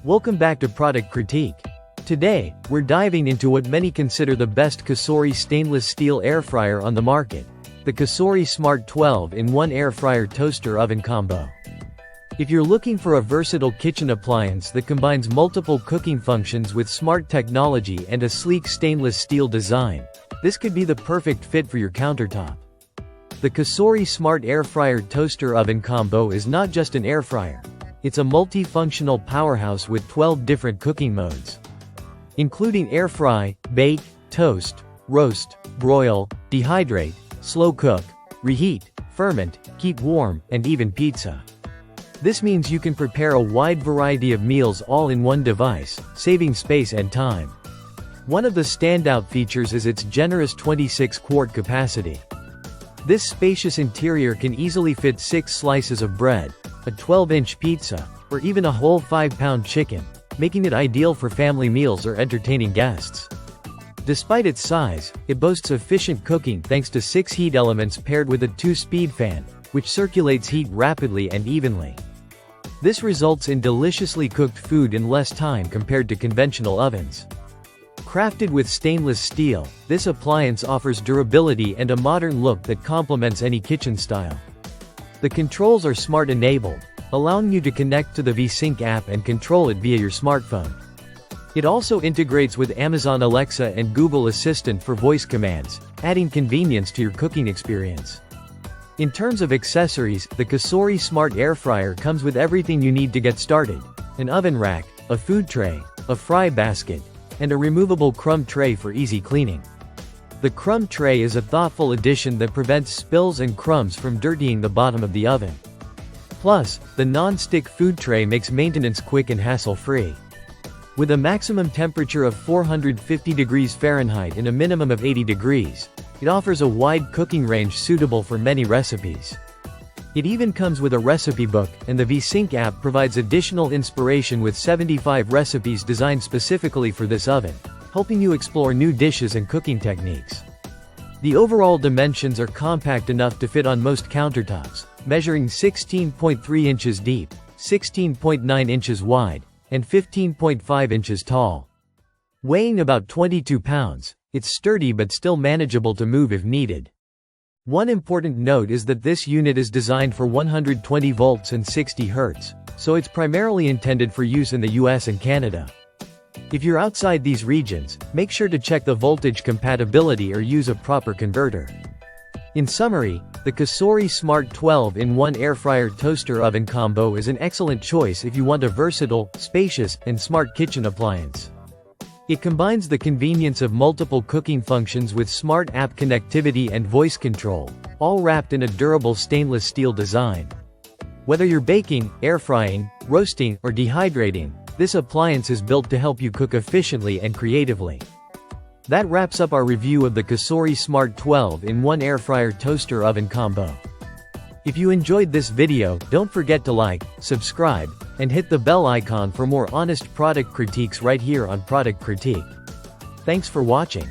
Welcome back to Product Critique. Today, we're diving into what many consider the best Cosori stainless steel air fryer on the market, the Cosori Smart 12-in-1 Air Fryer Toaster Oven Combo. If you're looking for a versatile kitchen appliance that combines multiple cooking functions with smart technology and a sleek stainless steel design, this could be the perfect fit for your countertop. The Cosori Smart Air Fryer Toaster Oven Combo is not just an air fryer. It's a multi-functional powerhouse with 12 different cooking modes, including air fry, bake, toast, roast, broil, dehydrate, slow cook, reheat, ferment, keep warm, and even pizza. This means you can prepare a wide variety of meals all in one device, saving space and time. One of the standout features is its generous 26-quart capacity. This spacious interior can easily fit 6 slices of bread, a 12-inch pizza, or even a whole 5-pound chicken, making it ideal for family meals or entertaining guests. Despite its size, it boasts efficient cooking thanks to 6 heat elements paired with a 2-speed fan, which circulates heat rapidly and evenly. This results in deliciously cooked food in less time compared to conventional ovens. Crafted with stainless steel, this appliance offers durability and a modern look that complements any kitchen style. The controls are smart-enabled, allowing you to connect to the VSync app and control it via your smartphone. It also integrates with Amazon Alexa and Google Assistant for voice commands, adding convenience to your cooking experience. In terms of accessories, the Cosori Smart Air Fryer comes with everything you need to get started: an oven rack, a food tray, a fry basket, and a removable crumb tray for easy cleaning. The crumb tray is a thoughtful addition that prevents spills and crumbs from dirtying the bottom of the oven. Plus, the non-stick food tray makes maintenance quick and hassle-free. With a maximum temperature of 450 degrees Fahrenheit and a minimum of 80 degrees, it offers a wide cooking range suitable for many recipes. It even comes with a recipe book, and the VSync app provides additional inspiration with 75 recipes designed specifically for this oven, helping you explore new dishes and cooking techniques. The overall dimensions are compact enough to fit on most countertops, measuring 16.3 inches deep, 16.9 inches wide, and 15.5 inches tall. Weighing about 22 pounds, it's sturdy but still manageable to move if needed. One important note is that this unit is designed for 120 volts and 60 Hz, so it's primarily intended for use in the US and Canada. If you're outside these regions, make sure to check the voltage compatibility or use a proper converter. In summary, the Cosori Smart 12-in-1 Air Fryer Toaster Oven Combo is an excellent choice if you want a versatile, spacious, and smart kitchen appliance. It combines the convenience of multiple cooking functions with smart app connectivity and voice control, all wrapped in a durable stainless steel design. Whether you're baking, air frying, roasting, or dehydrating, this appliance is built to help you cook efficiently and creatively. That wraps up our review of the Cosori Smart 12-in-1 Air Fryer Toaster Oven Combo. If you enjoyed this video, don't forget to like, subscribe, and hit the bell icon for more honest product critiques right here on Product Critique. Thanks for watching.